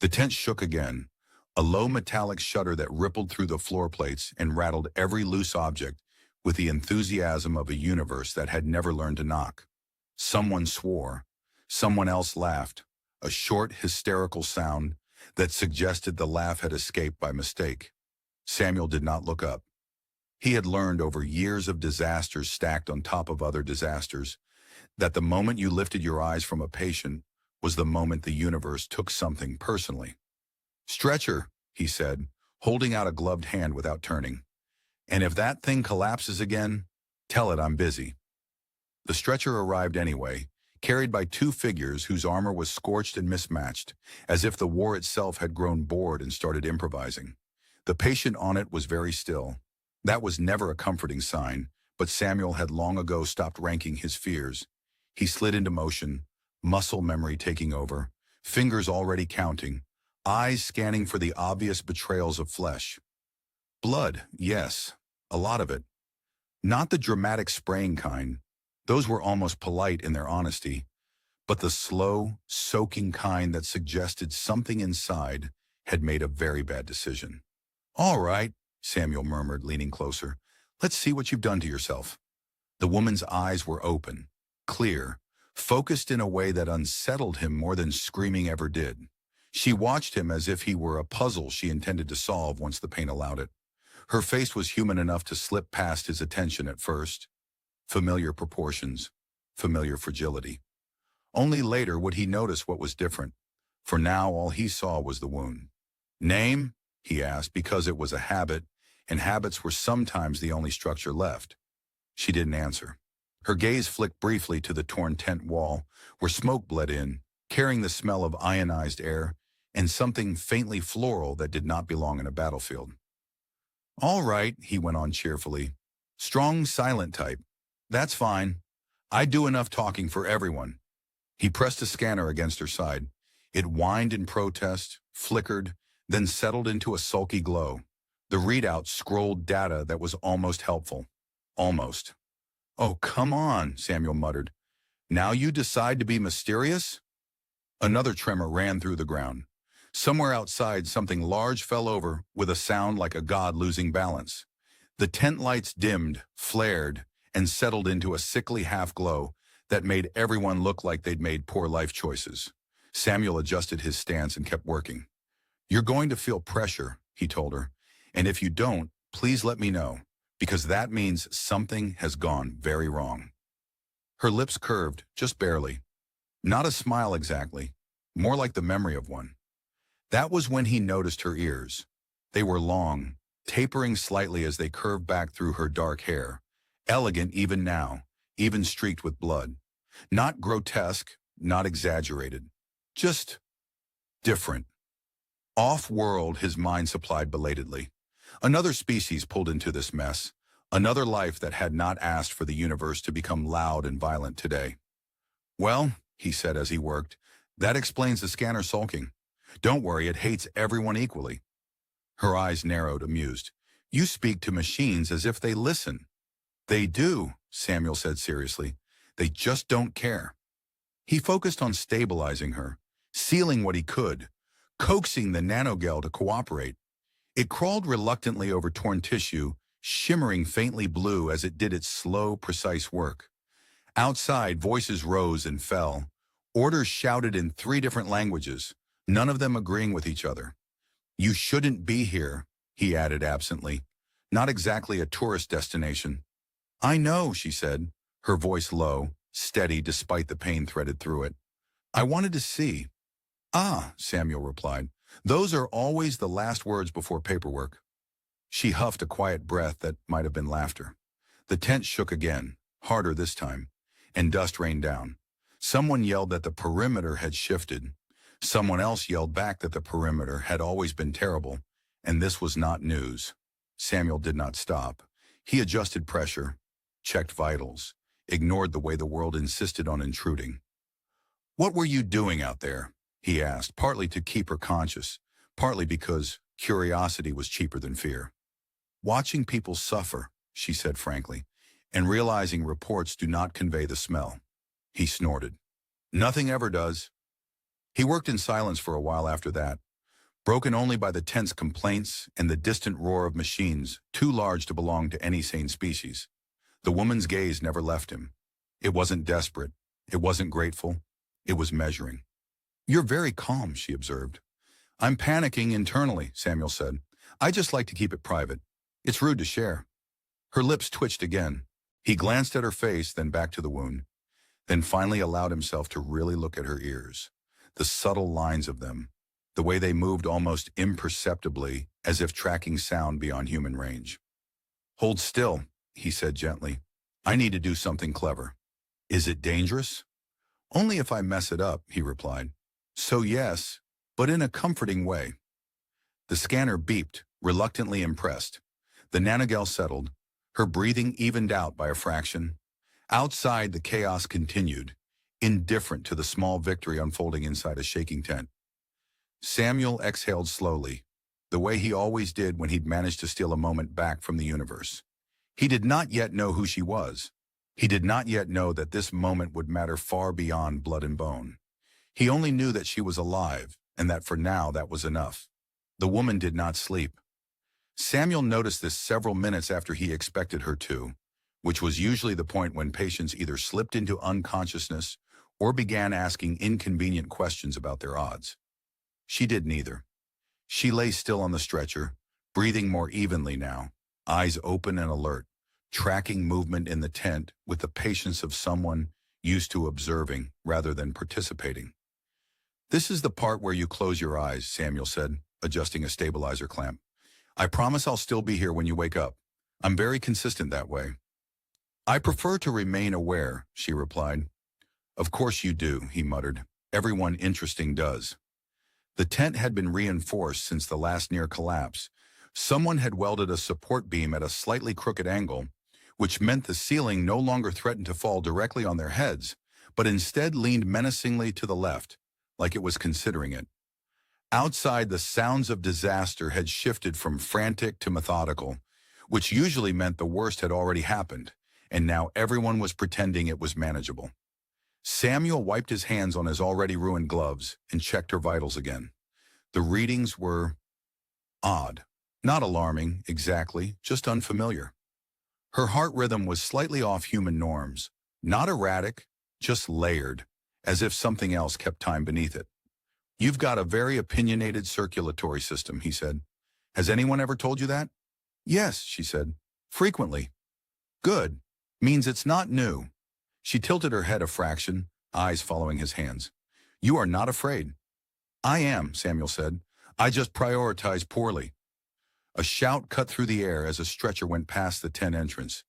The tent shook again, a low metallic shudder that rippled through the floor plates and rattled every loose object with the enthusiasm of a universe that had never learned to knock. Someone swore. Someone else laughed, a short, hysterical sound that suggested the laugh had escaped by mistake. Samuel did not look up. He had learned over years of disasters stacked on top of other disasters that the moment you lifted your eyes from a patient was the moment the universe took something personally. "Stretcher," he said, holding out a gloved hand without turning. "And if that thing collapses again, tell it I'm busy." The stretcher arrived anyway, carried by two figures whose armor was scorched and mismatched, as if the war itself had grown bored and started improvising. The patient on it was very still. That was never a comforting sign, but Samuel had long ago stopped ranking his fears. He slid into motion, muscle memory taking over, fingers already counting, eyes scanning for the obvious betrayals of flesh. Blood, yes, a lot of it. Not the dramatic spraying kind. Those were almost polite in their honesty, but the slow, soaking kind that suggested something inside had made a very bad decision. "All right," Samuel murmured, leaning closer. "Let's see what you've done to yourself." The woman's eyes were open, clear, focused in a way that unsettled him more than screaming ever did. She watched him as if he were a puzzle she intended to solve once the pain allowed it. Her face was human enough to slip past his attention at first. Familiar proportions, familiar fragility. Only later would he notice what was different. For now, all he saw was the wound. "Name?" he asked, because it was a habit, and habits were sometimes the only structure left. She didn't answer. Her gaze flicked briefly to the torn tent wall, where smoke bled in, carrying the smell of ionized air and something faintly floral that did not belong in a battlefield. "All right," he went on cheerfully. "Strong, silent type. That's fine. I do enough talking for everyone." He pressed a scanner against her side. It whined in protest, flickered, then settled into a sulky glow. The readout scrolled data that was almost helpful. Almost. "Oh, come on," Samuel muttered. "Now you decide to be mysterious?" Another tremor ran through the ground. Somewhere outside, something large fell over with a sound like a god losing balance. The tent lights dimmed, flared, and settled into a sickly half-glow that made everyone look like they'd made poor life choices. Samuel adjusted his stance and kept working. "You're going to feel pressure," he told her, "and if you don't, please let me know, because that means something has gone very wrong." Her lips curved, just barely. Not a smile exactly, more like the memory of one. That was when he noticed her ears. They were long, tapering slightly as they curved back through her dark hair, elegant even now, even streaked with blood. Not grotesque, not exaggerated. Just different. Off-world, his mind supplied belatedly. Another species pulled into this mess. Another life that had not asked for the universe to become loud and violent today. "Well," he said as he worked, "that explains the scanner sulking. Don't worry, it hates everyone equally." Her eyes narrowed, amused. "You speak to machines as if they listen." "They do," Samuel said seriously. "They just don't care." He focused on stabilizing her, sealing what he could, coaxing the nanogel to cooperate. It crawled reluctantly over torn tissue, shimmering faintly blue as it did its slow, precise work. Outside, voices rose and fell. Orders shouted in 3 different languages, none of them agreeing with each other. "You shouldn't be here," he added absently. "Not exactly a tourist destination." "I know," she said, her voice low, steady despite the pain threaded through it. "I wanted to see." "Ah," Samuel replied. "Those are always the last words before paperwork." She huffed a quiet breath that might have been laughter. The tent shook again, harder this time, and dust rained down. Someone yelled that the perimeter had shifted. Someone else yelled back that the perimeter had always been terrible, and this was not news. Samuel did not stop. He adjusted pressure, checked vitals, ignored the way the world insisted on intruding. "What were you doing out there?" he asked, partly to keep her conscious, partly because curiosity was cheaper than fear. "Watching people suffer," she said frankly, "and realizing reports do not convey the smell." He snorted. "Nothing ever does." He worked in silence for a while after that, broken only by the tense complaints and the distant roar of machines too large to belong to any sane species. The woman's gaze never left him. It wasn't desperate. It wasn't grateful. It was measuring. "You're very calm," she observed. "I'm panicking internally," Samuel said. "I just like to keep it private. It's rude to share." Her lips twitched again. He glanced at her face, then back to the wound, then finally allowed himself to really look at her ears. The subtle lines of them, the way they moved almost imperceptibly, as if tracking sound beyond human range. "Hold still," he said gently. "I need to do something clever." "Is it dangerous?" "Only if I mess it up," he replied. "So yes, but in a comforting way." The scanner beeped, reluctantly impressed. The nanogel settled. Her breathing evened out by a fraction. Outside, the chaos continued, indifferent to the small victory unfolding inside a shaking tent. Samuel exhaled slowly, the way he always did when he'd managed to steal a moment back from the universe. He did not yet know who she was. He did not yet know that this moment would matter far beyond blood and bone. He only knew that she was alive, and that for now that was enough. The woman did not sleep. Samuel noticed this several minutes after he expected her to, which was usually the point when patients either slipped into unconsciousness or began asking inconvenient questions about their odds. She did neither. She lay still on the stretcher, breathing more evenly now, eyes open and alert, tracking movement in the tent with the patience of someone used to observing rather than participating. "This is the part where you close your eyes," Samuel said, adjusting a stabilizer clamp. "I promise I'll still be here when you wake up. I'm very consistent that way." "I prefer to remain aware," she replied. "Of course you do," he muttered. "Everyone interesting does." The tent had been reinforced since the last near collapse. Someone had welded a support beam at a slightly crooked angle, which meant the ceiling no longer threatened to fall directly on their heads, but instead leaned menacingly to the left, like it was considering it. Outside, the sounds of disaster had shifted from frantic to methodical, which usually meant the worst had already happened, and now everyone was pretending it was manageable. Samuel wiped his hands on his already ruined gloves and checked her vitals again. The readings were odd. Not alarming, exactly, just unfamiliar. Her heart rhythm was slightly off human norms, not erratic, just layered, as if something else kept time beneath it. "You've got a very opinionated circulatory system," he said. "Has anyone ever told you that?" "Yes," she said. "Frequently." "Good. Means it's not new." She tilted her head a fraction, eyes following his hands. "You are not afraid." "I am," Samuel said. "I just prioritize poorly." A shout cut through the air as a stretcher went past the tent entrance,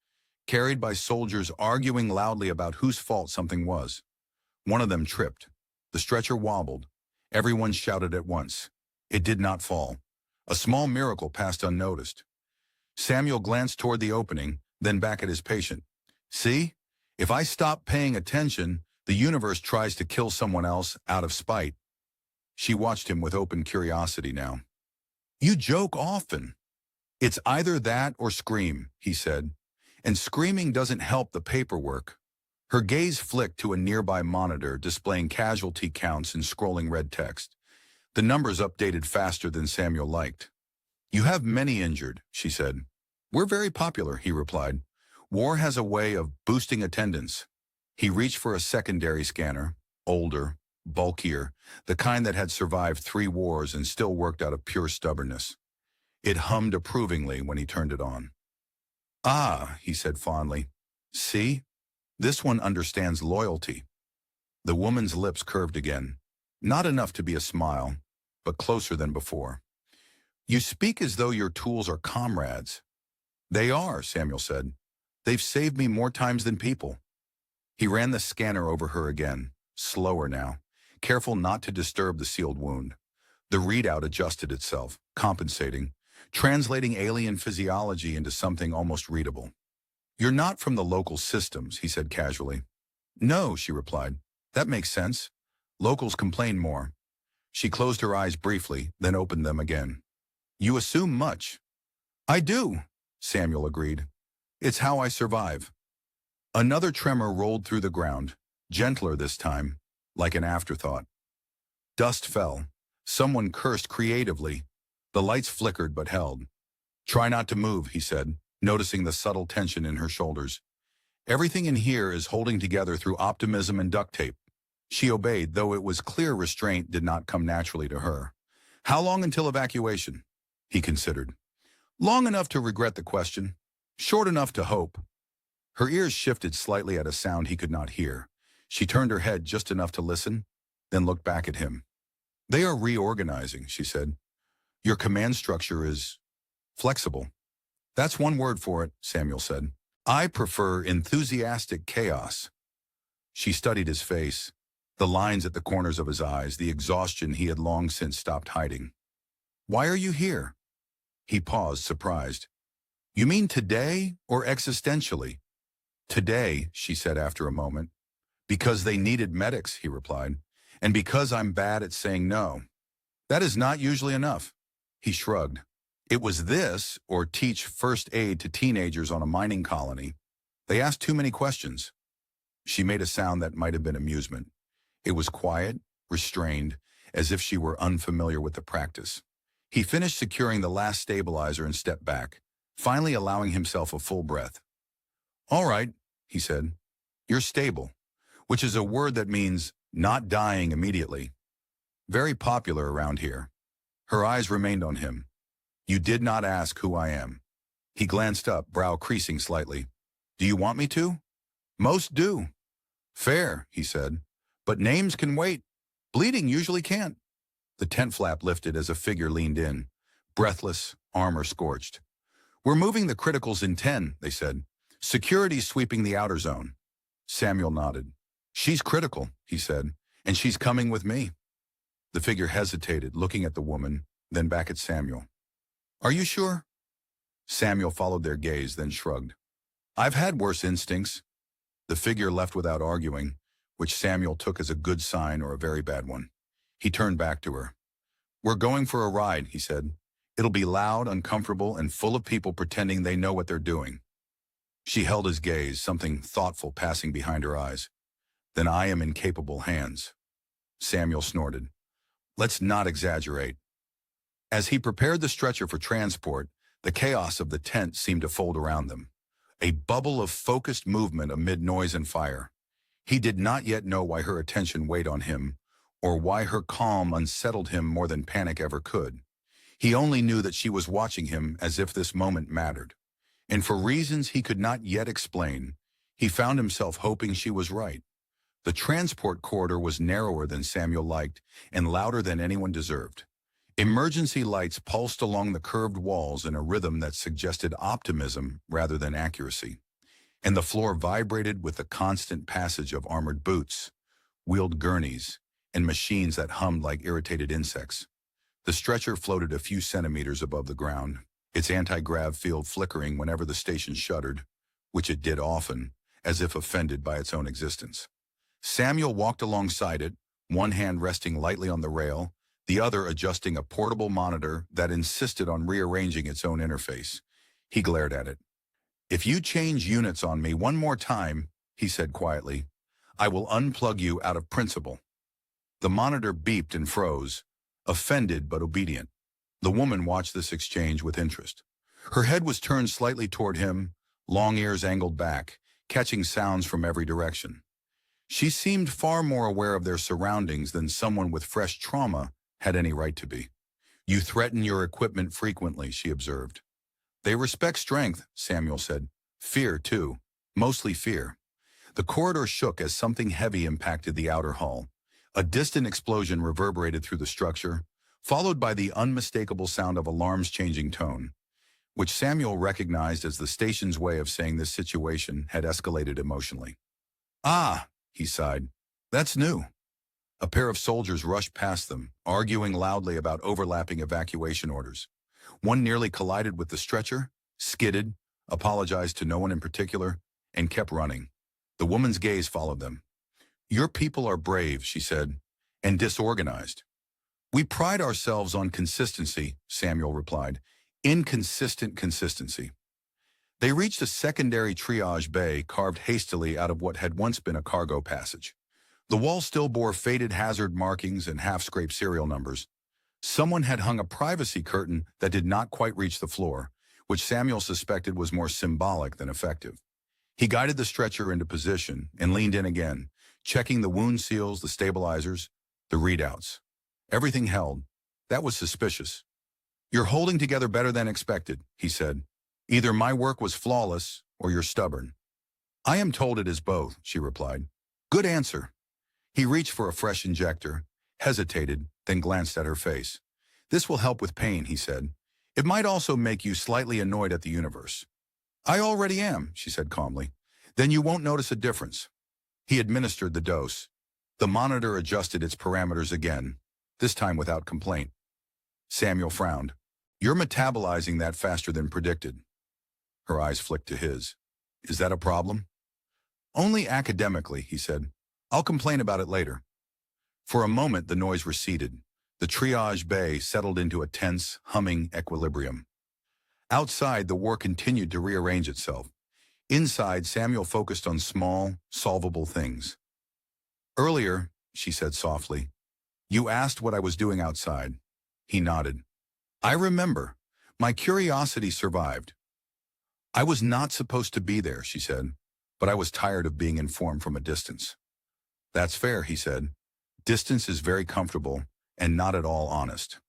carried by soldiers arguing loudly about whose fault something was. One of them tripped. The stretcher wobbled. Everyone shouted at once. It did not fall. A small miracle passed unnoticed. Samuel glanced toward the opening, then back at his patient. "See? If I stop paying attention, the universe tries to kill someone else out of spite." She watched him with open curiosity now. "You joke often." "It's either that or scream," he said. "And screaming doesn't help the paperwork." Her gaze flicked to a nearby monitor displaying casualty counts and scrolling red text. The numbers updated faster than Samuel liked. "You have many injured," she said. "We're very popular," he replied. "War has a way of boosting attendance." He reached for a secondary scanner, older, bulkier, the kind that had survived 3 wars and still worked out of pure stubbornness. It hummed approvingly when he turned it on. "Ah," he said fondly. "See? This one understands loyalty." The woman's lips curved again. Not enough to be a smile, but closer than before. "You speak as though your tools are comrades." "They are," Samuel said. "They've saved me more times than people." He ran the scanner over her again, slower now, careful not to disturb the sealed wound. The readout adjusted itself, compensating, translating alien physiology into something almost readable. "You're not from the local systems," he said casually. "No," she replied. "That makes sense. Locals complain more." She closed her eyes briefly, then opened them again. "You assume much." "I do," Samuel agreed. "It's how I survive." Another tremor rolled through the ground, gentler this time, like an afterthought. Dust fell. Someone cursed creatively. The lights flickered but held. "Try not to move," he said, noticing the subtle tension in her shoulders. "Everything in here is holding together through optimism and duct tape." She obeyed, though it was clear restraint did not come naturally to her. "How long until evacuation?" he considered. Long enough to regret the question, short enough to hope. Her ears shifted slightly at a sound he could not hear. She turned her head just enough to listen, then looked back at him. "They are reorganizing," she said. "Your command structure is flexible." "That's one word for it," Samuel said. "I prefer enthusiastic chaos." She studied his face, the lines at the corners of his eyes, the exhaustion he had long since stopped hiding. "Why are you here?" He paused, surprised. "You mean today or existentially?" "Today," she said after a moment. "Because they needed medics," he replied, "and because I'm bad at saying no." "That is not usually enough." He shrugged. "It was this, or teach first aid to teenagers on a mining colony. They asked too many questions." She made a sound that might have been amusement. It was quiet, restrained, as if she were unfamiliar with the practice. He finished securing the last stabilizer and stepped back, finally allowing himself a full breath. "All right," he said. "You're stable," which is a word that means not dying immediately. Very popular around here. Her eyes remained on him. "You did not ask who I am." He glanced up, brow creasing slightly. "Do you want me to?" "Most do." "Fair," he said. "But names can wait. Bleeding usually can't." The tent flap lifted as a figure leaned in, breathless, armor scorched. "We're moving the criticals in 10, they said. Security's sweeping the outer zone." Samuel nodded. "She's critical," he said, "and she's coming with me." The figure hesitated, looking at the woman, then back at Samuel. "Are you sure?" Samuel followed their gaze, then shrugged. "I've had worse instincts." The figure left without arguing, which Samuel took as a good sign or a very bad one. He turned back to her. "We're going for a ride," he said. "It'll be loud, uncomfortable, and full of people pretending they know what they're doing." She held his gaze, something thoughtful passing behind her eyes. "Then I am in capable hands." Samuel snorted. "Let's not exaggerate." As he prepared the stretcher for transport, the chaos of the tent seemed to fold around them, a bubble of focused movement amid noise and fire. He did not yet know why her attention weighed on him, or why her calm unsettled him more than panic ever could. He only knew that she was watching him as if this moment mattered. And for reasons he could not yet explain, he found himself hoping she was right. The transport corridor was narrower than Samuel liked and louder than anyone deserved. Emergency lights pulsed along the curved walls in a rhythm that suggested optimism rather than accuracy. And the floor vibrated with the constant passage of armored boots, wheeled gurneys, and machines that hummed like irritated insects. The stretcher floated a few centimeters above the ground, its anti-grav field flickering whenever the station shuddered, which it did often, as if offended by its own existence. Samuel walked alongside it, one hand resting lightly on the rail, the other adjusting a portable monitor that insisted on rearranging its own interface. He glared at it. "If you change units on me one more time," he said quietly, "I will unplug you out of principle." The monitor beeped and froze, offended but obedient. The woman watched this exchange with interest. Her head was turned slightly toward him, long ears angled back, catching sounds from every direction. She seemed far more aware of their surroundings than someone with fresh trauma had any right to be. "You threaten your equipment frequently," she observed. "They respect strength," Samuel said. "Fear, too. Mostly fear." The corridor shook as something heavy impacted the outer hull. A distant explosion reverberated through the structure, followed by the unmistakable sound of alarms changing tone, which Samuel recognized as the station's way of saying this situation had escalated emotionally. "Ah," he sighed. "That's new." A pair of soldiers rushed past them, arguing loudly about overlapping evacuation orders. One nearly collided with the stretcher, skidded, apologized to no one in particular, and kept running. The woman's gaze followed them. "Your people are brave," she said, "and disorganized." "We pride ourselves on consistency," Samuel replied. "Inconsistent consistency." They reached a secondary triage bay carved hastily out of what had once been a cargo passage. The wall still bore faded hazard markings and half-scraped serial numbers. Someone had hung a privacy curtain that did not quite reach the floor, which Samuel suspected was more symbolic than effective. He guided the stretcher into position and leaned in again, checking the wound seals, the stabilizers, the readouts. Everything held. That was suspicious. "You're holding together better than expected," he said. "Either my work was flawless or you're stubborn." "I am told it is both," she replied. "Good answer." He reached for a fresh injector, hesitated, then glanced at her face. "This will help with pain," he said. "It might also make you slightly annoyed at the universe." "I already am," she said calmly. "Then you won't notice a difference." He administered the dose. The monitor adjusted its parameters again, this time without complaint. Samuel frowned. "You're metabolizing that faster than predicted." Her eyes flicked to his. "Is that a problem?" "Only academically," he said. "I'll complain about it later." For a moment, the noise receded. The triage bay settled into a tense, humming equilibrium. Outside, the war continued to rearrange itself. Inside, Samuel focused on small, solvable things. "Earlier," she said softly, "you asked what I was doing outside." He nodded. "I remember. My curiosity survived." "I was not supposed to be there," she said, "but I was tired of being informed from a distance." "That's fair," he said. "Distance is very comfortable and not at all honest."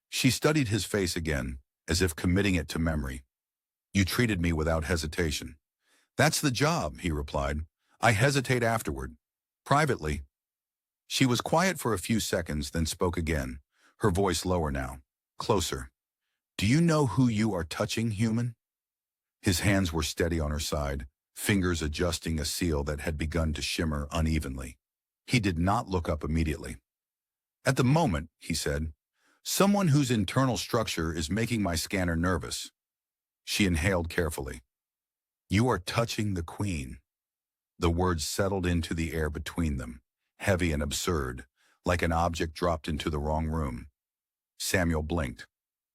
She studied his face again, as if committing it to memory. "You treated me without hesitation." "That's the job," he replied. "I hesitate afterward. Privately." She was quiet for a few seconds, then spoke again, her voice lower now, closer. "Do you know who you are touching, human?" His hands were steady on her side, fingers adjusting a seal that had begun to shimmer unevenly. He did not look up immediately. "At the moment," he said, "someone whose internal structure is making my scanner nervous." She inhaled carefully. "You are touching the Queen." The words settled into the air between them, heavy and absurd, like an object dropped into the wrong room. Samuel blinked.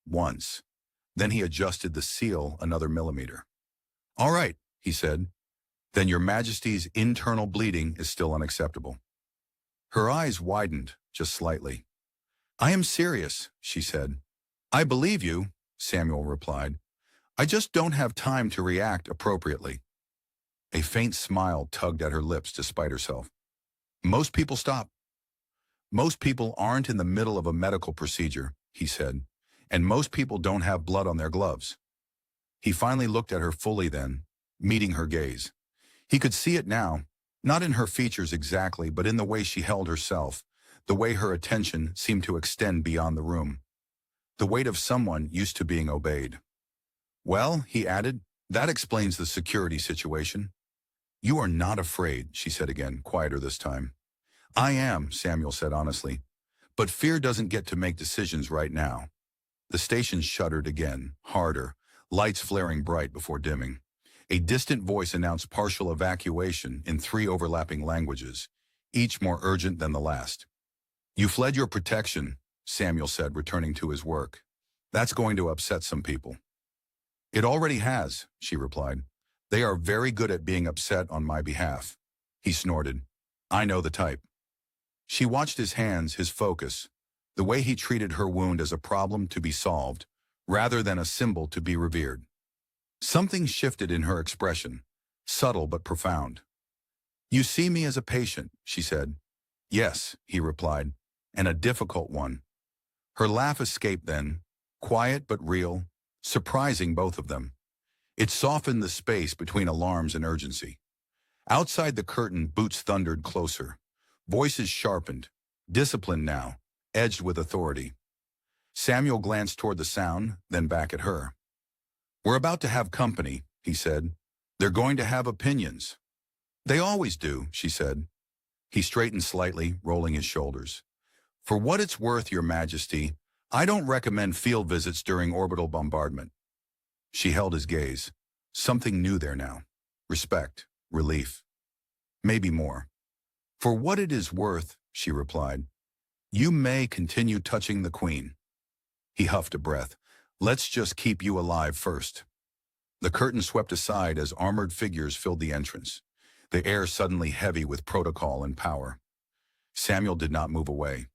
Once. Then he adjusted the seal another millimeter. "All right," he said. "Then Your Majesty's internal bleeding is still unacceptable." Her eyes widened, just slightly. "I am serious," she said. "I believe you," Samuel replied. "I just don't have time to react appropriately." A faint smile tugged at her lips despite herself. "Most people stop." "Most people aren't in the middle of a medical procedure," he said, "and most people don't have blood on their gloves." He finally looked at her fully then, meeting her gaze. He could see it now, not in her features exactly, but in the way she held herself, the way her attention seemed to extend beyond the room. The weight of someone used to being obeyed. "Well," he added, "that explains the security situation." "You are not afraid," she said again, quieter this time. "I am," Samuel said honestly. "But fear doesn't get to make decisions right now." The station shuddered again, harder, lights flaring bright before dimming. A distant voice announced partial evacuation in 3 overlapping languages, each more urgent than the last. "You fled your protection," Samuel said, returning to his work. "That's going to upset some people." "It already has," she replied. "They are very good at being upset on my behalf." He snorted. "I know the type." She watched his hands, his focus, the way he treated her wound as a problem to be solved, rather than a symbol to be revered. Something shifted in her expression, subtle but profound. "You see me as a patient," she said. "Yes," he replied, "and a difficult one." Her laugh escaped then, quiet but real, surprising both of them. It softened the space between alarms and urgency. Outside the curtain, boots thundered closer. Voices sharpened, disciplined now, edged with authority. Samuel glanced toward the sound, then back at her. "We're about to have company," he said. "They're going to have opinions." "They always do," she said. He straightened slightly, rolling his shoulders. "For what it's worth, Your Majesty, I don't recommend field visits during orbital bombardment." She held his gaze. Something new there now. Respect, relief. Maybe more. "For what it is worth," she replied, "you may continue touching the Queen." He huffed a breath. "Let's just keep you alive first." The curtain swept aside as armored figures filled the entrance, the air suddenly heavy with protocol and power. Samuel did not move away.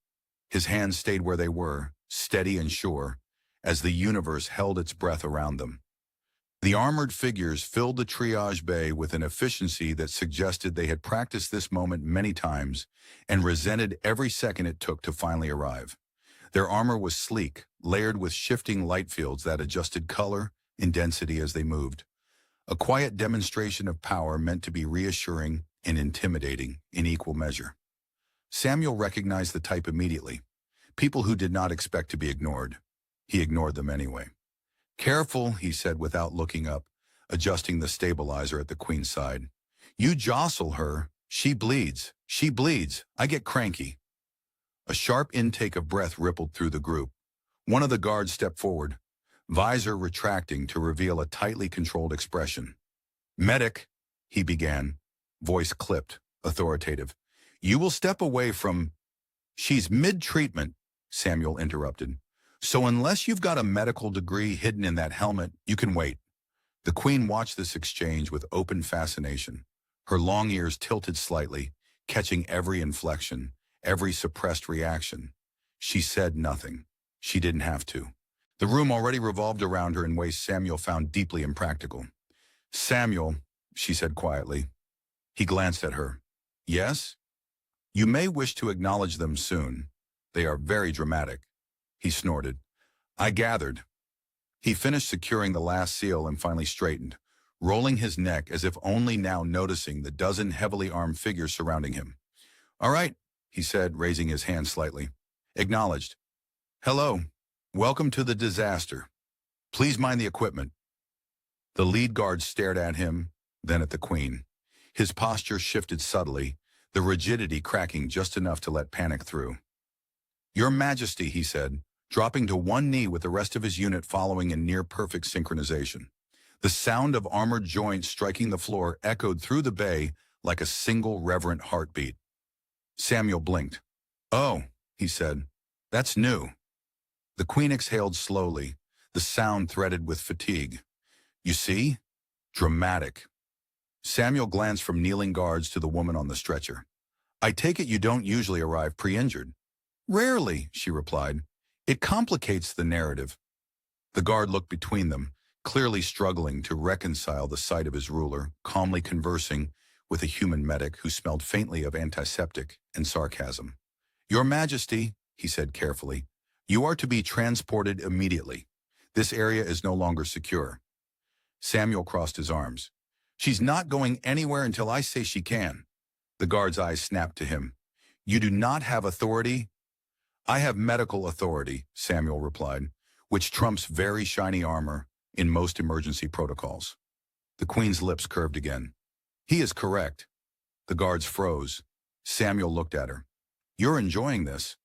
His hands stayed where they were, steady and sure, as the universe held its breath around them. The armored figures filled the triage bay with an efficiency that suggested they had practiced this moment many times and resented every second it took to finally arrive. Their armor was sleek, layered with shifting light fields that adjusted color and density as they moved. A quiet demonstration of power meant to be reassuring and intimidating in equal measure. Samuel recognized the type immediately. People who did not expect to be ignored. He ignored them anyway. "Careful," he said without looking up, adjusting the stabilizer at the Queen's side. "You jostle her. She bleeds. She bleeds. I get cranky." A sharp intake of breath rippled through the group. One of the guards stepped forward, visor retracting to reveal a tightly controlled expression. "Medic," he began, voice clipped, authoritative. "You will step away from—" "She's mid-treatment," Samuel interrupted. "So unless you've got a medical degree hidden in that helmet, you can wait." The Queen watched this exchange with open fascination, her long ears tilted slightly, catching every inflection, every suppressed reaction. She said nothing. She didn't have to. The room already revolved around her in ways Samuel found deeply impractical. "Samuel," she said quietly. He glanced at her. "Yes? You may wish to acknowledge them soon. They are very dramatic." He snorted. "I gathered." He finished securing the last seal and finally straightened, rolling his neck as if only now noticing the dozen heavily armed figures surrounding him. "All right," he said, raising his hand slightly. "Acknowledged. Hello. Welcome to the disaster. Please mind the equipment." The lead guard stared at him, then at the Queen. His posture shifted subtly, the rigidity cracking just enough to let panic through. "Your Majesty," he said, dropping to one knee with the rest of his unit following in near-perfect synchronization. The sound of armored joints striking the floor echoed through the bay like a single reverent heartbeat. Samuel blinked. "Oh," he said, "that's new." The Queen exhaled slowly, the sound threaded with fatigue. "You see? Dramatic." Samuel glanced from kneeling guards to the woman on the stretcher. "I take it you don't usually arrive pre-injured." "Rarely," she replied. "It complicates the narrative." The guard looked between them, clearly struggling to reconcile the sight of his ruler, calmly conversing with a human medic who smelled faintly of antiseptic and sarcasm. "Your Majesty," he said carefully, "you are to be transported immediately. This area is no longer secure." Samuel crossed his arms. "She's not going anywhere until I say she can." The guard's eyes snapped to him. "You do not have authority?" "I have medical authority," Samuel replied, "which trumps very shiny armor in most emergency protocols." The Queen's lips curved again. "He is correct." The guards froze. Samuel looked at her. "You're enjoying this?"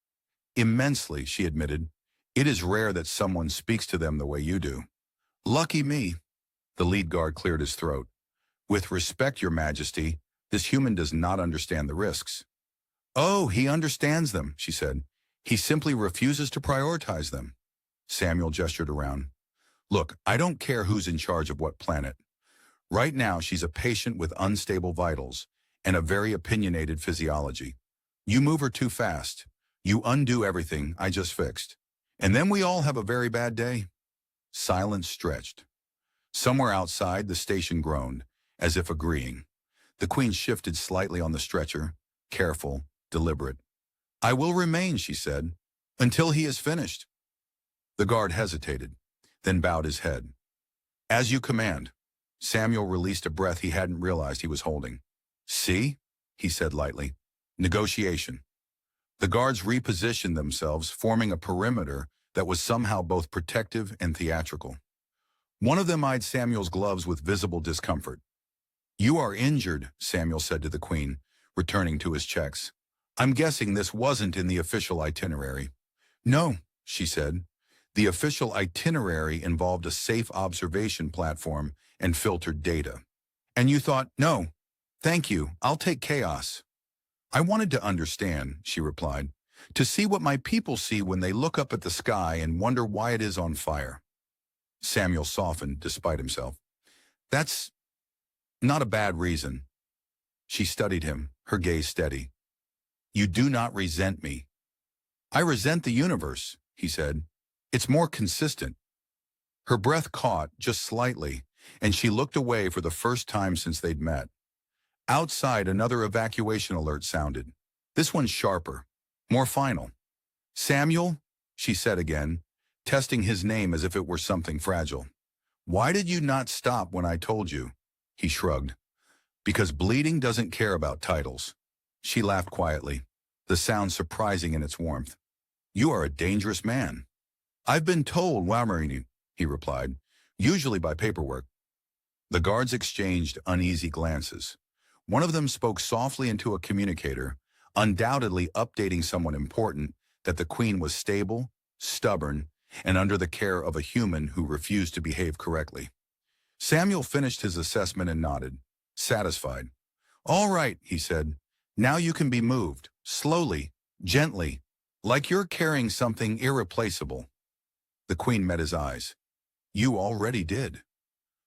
"Immensely," she admitted. "It is rare that someone speaks to them the way you do." "Lucky me." The lead guard cleared his throat. "With respect, Your Majesty, this human does not understand the risks." "Oh, he understands them," she said. "He simply refuses to prioritize them." Samuel gestured around. "Look, I don't care who's in charge of what planet. Right now, she's a patient with unstable vitals and a very opinionated physiology. You move her too fast. You undo everything I just fixed. And then we all have a very bad day." Silence stretched. Somewhere outside, the station groaned, as if agreeing. The Queen shifted slightly on the stretcher, careful, deliberate. "I will remain," she said, "until he is finished." The guard hesitated, then bowed his head. "As you command." Samuel released a breath he hadn't realized he was holding. "See?" he said lightly. "Negotiation." The guards repositioned themselves, forming a perimeter that was somehow both protective and theatrical. One of them eyed Samuel's gloves with visible discomfort. "You are injured," Samuel said to the Queen, returning to his checks. "I'm guessing this wasn't in the official itinerary." "No," she said. "The official itinerary involved a safe observation platform and filtered data. And you thought, no, thank you, I'll take chaos." "I wanted to understand," she replied, "to see what my people see when they look up at the sky and wonder why it is on fire." Samuel softened despite himself. "That's not a bad reason." She studied him, her gaze steady. "You do not resent me." "I resent the universe," he said. It's more consistent. Her breath caught, just slightly, and she looked away for the first time since they'd met. Outside, another evacuation alert sounded. This one's sharper, more final. Samuel, she said again, testing his name as if it were something fragile. Why did you not stop when I told you? He shrugged. Because bleeding doesn't care about titles. She laughed quietly, the sound surprising in its warmth. You are a dangerous man. I've been told, Wamarini, he replied, usually by paperwork. The guards exchanged uneasy glances. One of them spoke softly into a communicator, undoubtedly updating someone important that the Queen was stable, stubborn, and under the care of a human who refused to behave correctly. Samuel finished his assessment and nodded, satisfied. All right, he said. Now you can be moved, slowly, gently, like you're carrying something irreplaceable. The Queen met his eyes. You already did.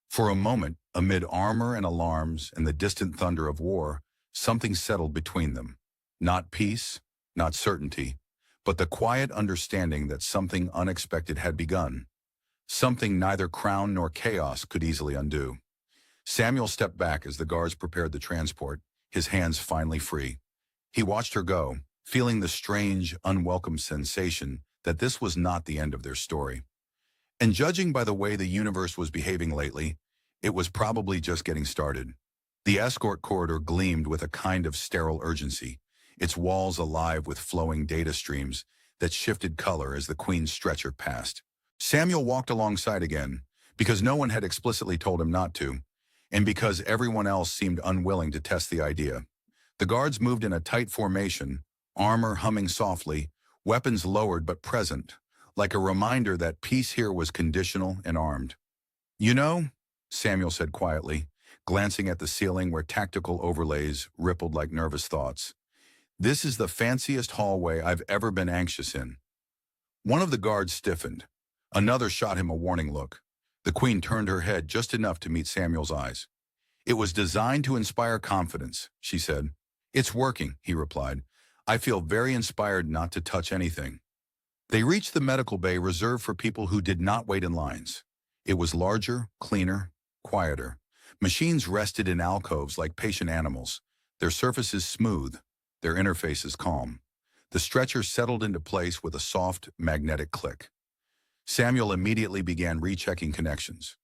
For a moment, amid armor and alarms and the distant thunder of war, something settled between them. Not peace, not certainty, but the quiet understanding that something unexpected had begun. Something neither crown nor chaos could easily undo. Samuel stepped back as the guards prepared the transport, his hands finally free. He watched her go, feeling the strange, unwelcome sensation that this was not the end of their story. And judging by the way the universe was behaving lately, it was probably just getting started. The escort corridor gleamed with a kind of sterile urgency, its walls alive with flowing data streams that shifted color as the Queen's stretcher passed. Samuel walked alongside again, because no one had explicitly told him not to, and because everyone else seemed unwilling to test the idea. The guards moved in a tight formation, armor humming softly, weapons lowered but present, like a reminder that peace here was conditional and armed. You know, Samuel said quietly, glancing at the ceiling where tactical overlays rippled like nervous thoughts. This is the fanciest hallway I've ever been anxious in. One of the guards stiffened. Another shot him a warning look. The Queen turned her head just enough to meet Samuel's eyes. It was designed to inspire confidence, she said. It's working, he replied. I feel very inspired not to touch anything. They reached the medical bay reserved for people who did not wait in lines. It was larger, cleaner, quieter. Machines rested in alcoves like patient animals, their surfaces smooth, their interfaces calm. The stretcher settled into place with a soft, magnetic click. Samuel immediately began rechecking connections.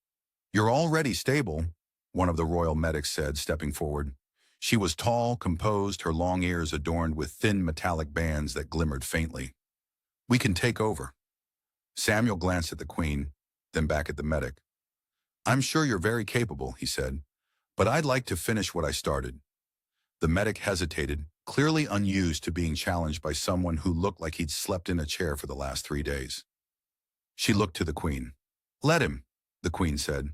You're already stable, one of the royal medics said, stepping forward. She was tall, composed, her long ears adorned with thin metallic bands that glimmered faintly. We can take over. Samuel glanced at the Queen, then back at the medic. I'm sure you're very capable, he said, but I'd like to finish what I started. The medic hesitated, clearly unused to being challenged by someone who looked like he'd slept in a chair for the last 3 days. She looked to the Queen. Let him, the Queen said.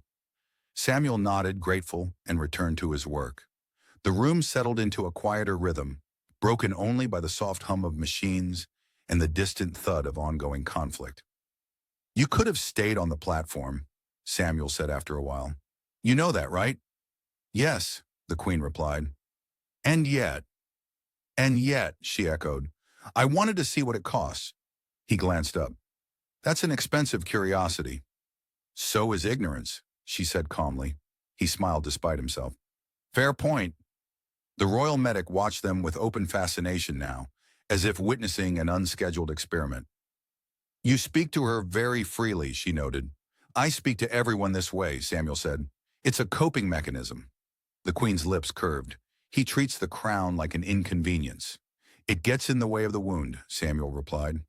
Samuel nodded, grateful, and returned to his work. The room settled into a quieter rhythm, broken only by the soft hum of machines and the distant thud of ongoing conflict. You could have stayed on the platform, Samuel said after a while. You know that, right? Yes, the Queen replied. And yet, she echoed. I wanted to see what it costs. He glanced up. That's an expensive curiosity. So is ignorance, she said calmly. He smiled despite himself. Fair point. The royal medic watched them with open fascination now, as if witnessing an unscheduled experiment. You speak to her very freely, she noted. I speak to everyone this way, Samuel said. It's a coping mechanism. The Queen's lips curved. He treats the crown like an inconvenience. It gets in the way of the wound, Samuel replied.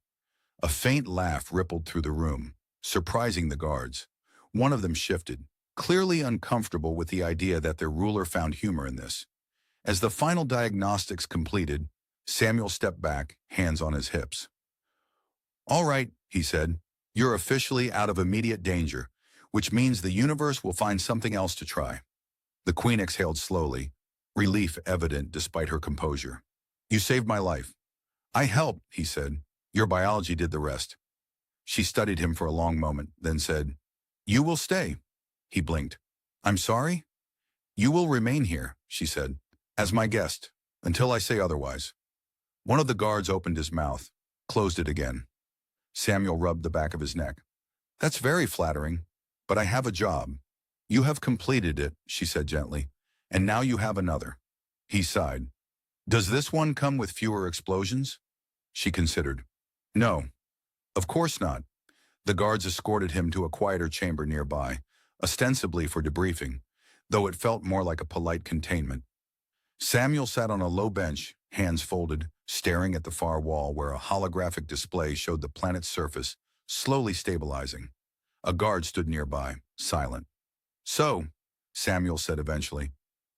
A faint laugh rippled through the room, surprising the guards. One of them shifted, clearly uncomfortable with the idea that their ruler found humor in this. As the final diagnostics completed, Samuel stepped back, hands on his hips. All right, he said, you're officially out of immediate danger, which means the universe will find something else to try. The Queen exhaled slowly, relief evident despite her composure. You saved my life. I helped, he said. Your biology did the rest. She studied him for a long moment, then said, You will stay. He blinked. I'm sorry? You will remain here, she said, as my guest, until I say otherwise. One of the guards opened his mouth, closed it again. Samuel rubbed the back of his neck. That's very flattering, but I have a job. You have completed it, she said gently, and now you have another. He sighed. Does this one come with fewer explosions? She considered. No, of course not. The guards escorted him to a quieter chamber nearby, ostensibly for debriefing, though it felt more like a polite containment. Samuel sat on a low bench, hands folded, staring at the far wall where a holographic display showed the planet's surface, slowly stabilizing. A guard stood nearby, silent. So, Samuel said eventually,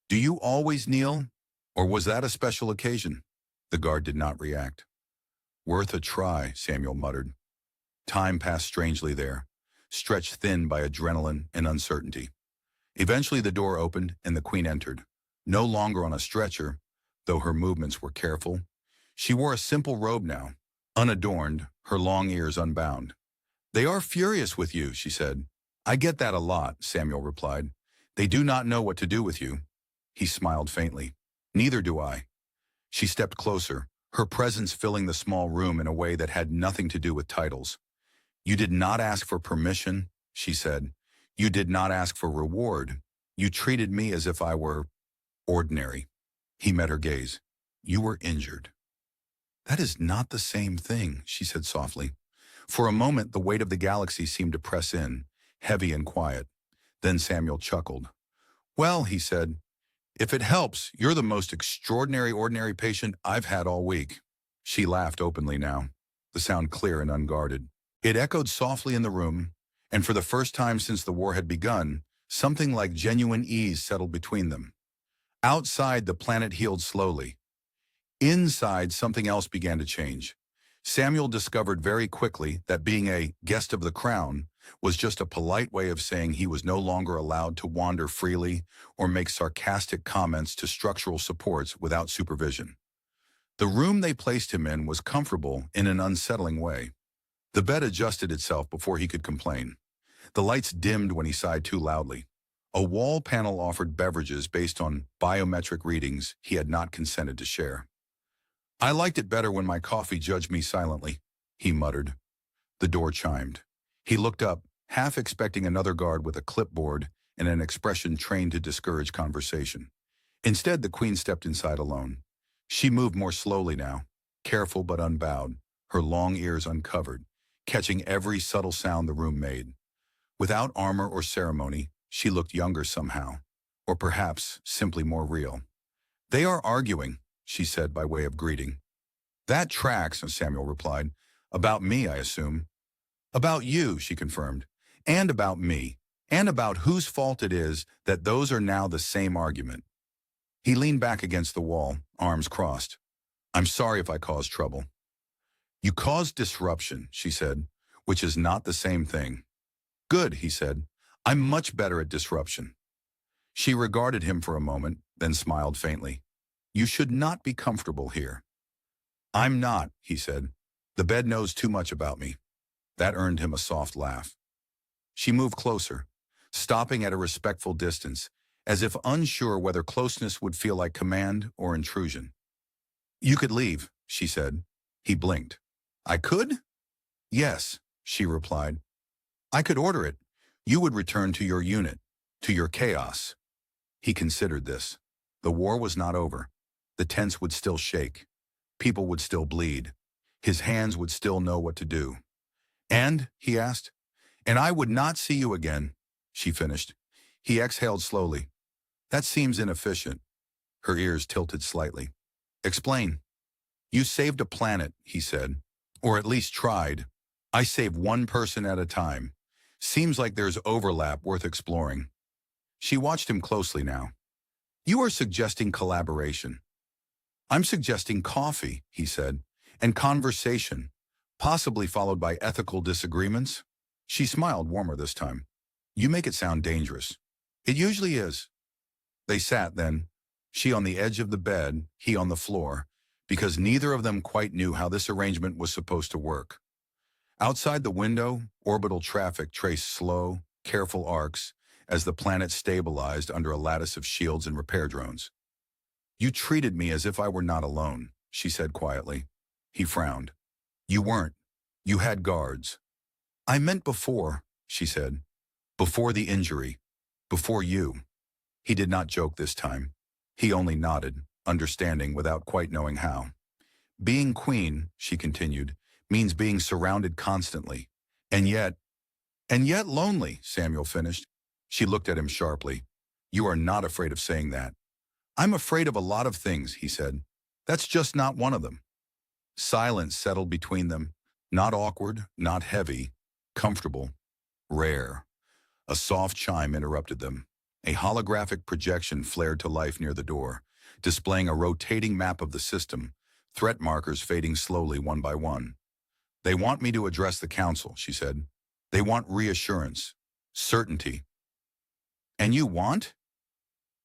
do you always kneel? Or was that a special occasion? The guard did not react. Worth a try, Samuel muttered. Time passed strangely there, stretched thin by adrenaline and uncertainty. Eventually the door opened and the Queen entered, no longer on a stretcher, though her movements were careful. She wore a simple robe now, unadorned, her long ears unbound. They are furious with you, she said. I get that a lot, Samuel replied. They do not know what to do with you. He smiled faintly. Neither do I. She stepped closer, her presence filling the small room in a way that had nothing to do with titles. You did not ask for permission, she said. You did not ask for reward. You treated me as if I were ordinary. He met her gaze. You were injured. That is not the same thing, she said softly. For a moment, the weight of the galaxy seemed to press in, heavy and quiet. Then Samuel chuckled. Well, he said, if it helps, you're the most extraordinary ordinary patient I've had all week. She laughed openly now, the sound clear and unguarded. It echoed softly in the room, and for the first time since the war had begun, something like genuine ease settled between them. Outside, the planet healed slowly. Inside, something else began to change. Samuel discovered very quickly that being a guest of the crown was just a polite way of saying he was no longer allowed to wander freely or make sarcastic comments to structural supports without supervision. The room they placed him in was comfortable in an unsettling way. The bed adjusted itself before he could complain. The lights dimmed when he sighed too loudly. A wall panel offered beverages based on biometric readings he had not consented to share. I liked it better when my coffee judged me silently, he muttered. The door chimed. He looked up, half expecting another guard with a clipboard and an expression trained to discourage conversation. Instead, the Queen stepped inside alone. She moved more slowly now, careful but unbowed, her long ears uncovered, catching every subtle sound the room made. Without armor or ceremony, she looked younger somehow, or perhaps simply more real. They are arguing, she said by way of greeting. That tracks, Samuel replied. About me, I assume. About you, she confirmed, and about me, and about whose fault it is that those are now the same argument. He leaned back against the wall, arms crossed. I'm sorry if I caused trouble. You caused disruption, she said, which is not the same thing. Good, he said. I'm much better at disruption. She regarded him for a moment, then smiled faintly. You should not be comfortable here. I'm not, he said. The bed knows too much about me. That earned him a soft laugh. She moved closer, stopping at a respectful distance, as if unsure whether closeness would feel like command or intrusion. You could leave, she said. He blinked. I could? Yes, she replied. I could order it. You would return to your unit, to your chaos. He considered this. The war was not over. The tents would still shake. People would still bleed. His hands would still know what to do. And, he asked, and I would not see you again, she finished. He exhaled slowly. That seems inefficient. Her ears tilted slightly. Explain. You saved a planet, he said, or at least tried. I save one person at a time. Seems like there's overlap worth exploring. She watched him closely now. You are suggesting collaboration. I'm suggesting coffee, he said, and conversation, possibly followed by ethical disagreements. She smiled warmer this time. You make it sound dangerous. It usually is. They sat then, she on the edge of the bed, he on the floor, because neither of them quite knew how this arrangement was supposed to work. Outside the window, orbital traffic traced slow, careful arcs as the planet stabilized under a lattice of shields and repair drones. You treated me as if I were not alone, she said quietly. He frowned. You weren't. You had guards. I meant before, she said. Before the injury. Before you. He did not joke this time. He only nodded, understanding without quite knowing how. Being queen, she continued, means being surrounded constantly. And yet lonely, Samuel finished. She looked at him sharply. You are not afraid of saying that. I'm afraid of a lot of things, he said. That's just not one of them. Silence settled between them, not awkward, not heavy, comfortable, rare. A soft chime interrupted them. A holographic projection flared to life near the door, displaying a rotating map of the system, threat markers fading slowly one by one. They want me to address the council, she said. They want reassurance, certainty. And you want?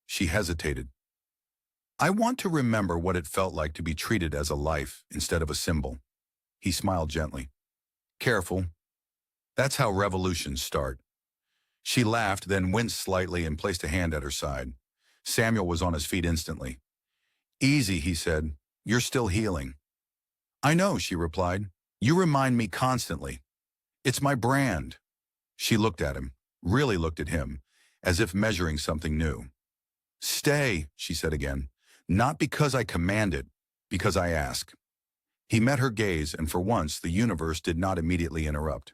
She hesitated. I want to remember what it felt like to be treated as a life instead of a symbol. He smiled gently. Careful. That's how revolutions start. She laughed, then winced slightly and placed a hand at her side. Samuel was on his feet instantly. Easy, he said. You're still healing. I know, she replied. You remind me constantly. It's my brand. She looked at him, really looked at him, as if measuring something new. Stay, she said again. Not because I command it, because I ask. He met her gaze, and for once the universe did not immediately interrupt.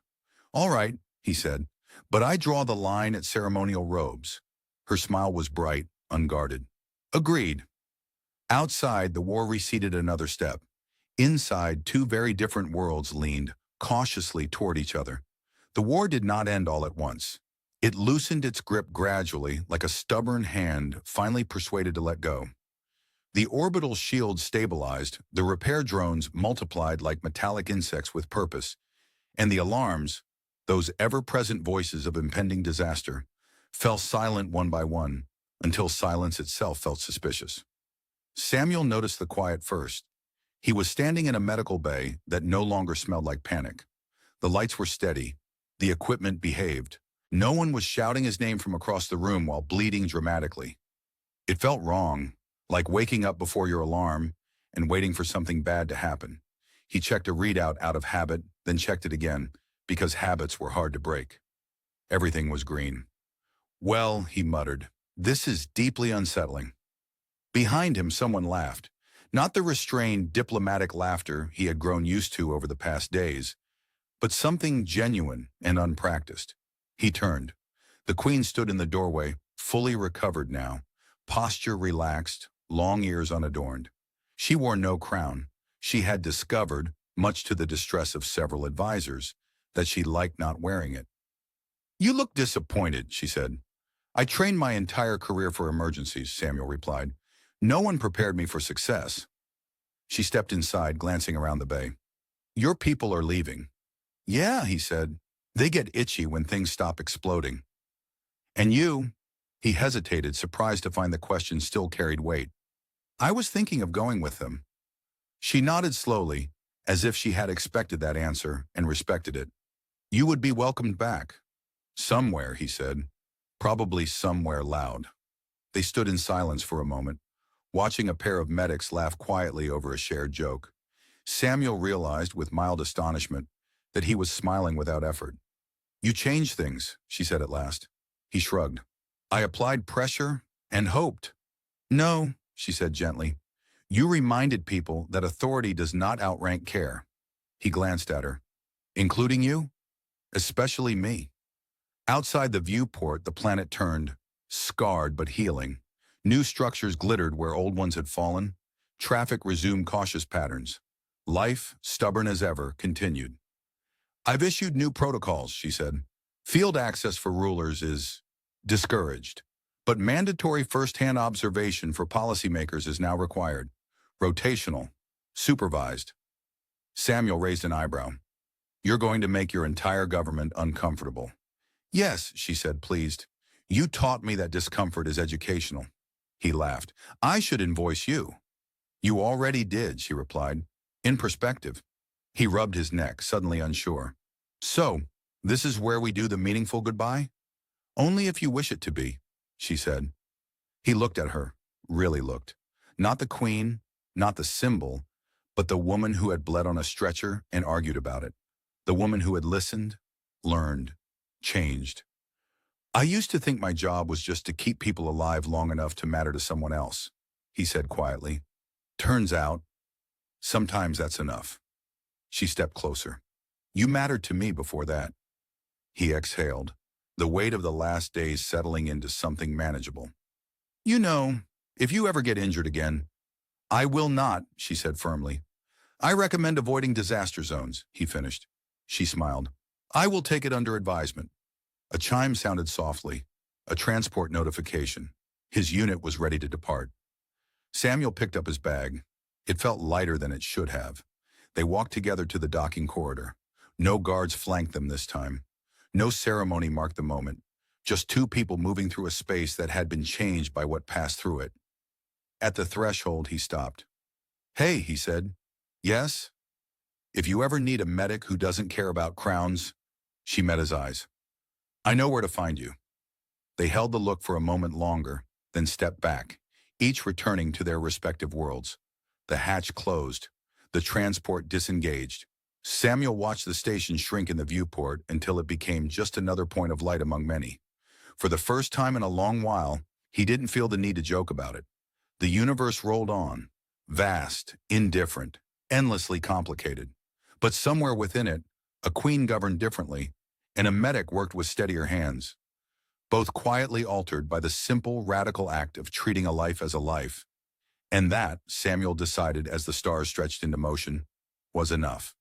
All right, he said, but I draw the line at ceremonial robes. Her smile was bright, unguarded. Agreed. Outside, the war receded another step. Inside, two very different worlds leaned, cautiously toward each other. The war did not end all at once. It loosened its grip gradually, like a stubborn hand finally persuaded to let go. The orbital shield stabilized, the repair drones multiplied like metallic insects with purpose, and the alarms, those ever-present voices of impending disaster, fell silent one by one, until silence itself felt suspicious. Samuel noticed the quiet first. He was standing in a medical bay that no longer smelled like panic. The lights were steady. The equipment behaved. No one was shouting his name from across the room while bleeding dramatically. It felt wrong, like waking up before your alarm and waiting for something bad to happen. He checked a readout out of habit, then checked it again, because habits were hard to break. Everything was green. Well, he muttered, this is deeply unsettling. Behind him, someone laughed. Not the restrained, diplomatic laughter he had grown used to over the past days, but something genuine and unpracticed. He turned. The queen stood in the doorway, fully recovered now, posture relaxed, long ears unadorned. She wore no crown. She had discovered, much to the distress of several advisors, that she liked not wearing it. You look disappointed, she said. I trained my entire career for emergencies, Samuel replied. No one prepared me for success. She stepped inside, glancing around the bay. Your people are leaving. Yeah, he said. They get itchy when things stop exploding. And you? He hesitated, surprised to find the question still carried weight. I was thinking of going with them. She nodded slowly, as if she had expected that answer and respected it. You would be welcomed back. Somewhere, he said. Probably somewhere loud. They stood in silence for a moment, watching a pair of medics laugh quietly over a shared joke. Samuel realized with mild astonishment that he was smiling without effort. You changed things, she said at last. He shrugged. I applied pressure and hoped. No, she said gently. You reminded people that authority does not outrank care. He glanced at her. Including you? Especially me. Outside the viewport, the planet turned, scarred but healing. New structures glittered where old ones had fallen. Traffic resumed cautious patterns. Life, stubborn as ever, continued. I've issued new protocols, she said. Field access for rulers is discouraged, but mandatory first-hand observation for policymakers is now required. Rotational, supervised. Samuel raised an eyebrow. You're going to make your entire government uncomfortable. Yes, she said, pleased. You taught me that discomfort is educational. He laughed. I should invoice you. You already did, she replied. In perspective. He rubbed his neck, suddenly unsure. So, this is where we do the meaningful goodbye? Only if you wish it to be, she said. He looked at her, really looked. Not the queen, not the symbol, but the woman who had bled on a stretcher and argued about it. The woman who had listened, learned, changed. I used to think my job was just to keep people alive long enough to matter to someone else, he said quietly. Turns out, sometimes that's enough. She stepped closer. You mattered to me before that. He exhaled, the weight of the last days settling into something manageable. You know, if you ever get injured again, I will not, she said firmly. I recommend avoiding disaster zones, he finished. She smiled. I will take it under advisement. A chime sounded softly, a transport notification. His unit was ready to depart. Samuel picked up his bag. It felt lighter than it should have. They walked together to the docking corridor. No guards flanked them this time. No ceremony marked the moment. Just two people moving through a space that had been changed by what passed through it. At the threshold, he stopped. Hey, he said. Yes? If you ever need a medic who doesn't care about crowns, she met his eyes. I know where to find you. They held the look for a moment longer, then stepped back, each returning to their respective worlds. The hatch closed, the transport disengaged. Samuel watched the station shrink in the viewport until it became just another point of light among many. For the first time in a long while, he didn't feel the need to joke about it. The universe rolled on, vast, indifferent, endlessly complicated. But somewhere within it, a queen governed differently, and a medic worked with steadier hands, both quietly altered by the simple, radical act of treating a life as a life. And that, Samuel decided as the stars stretched into motion, was enough.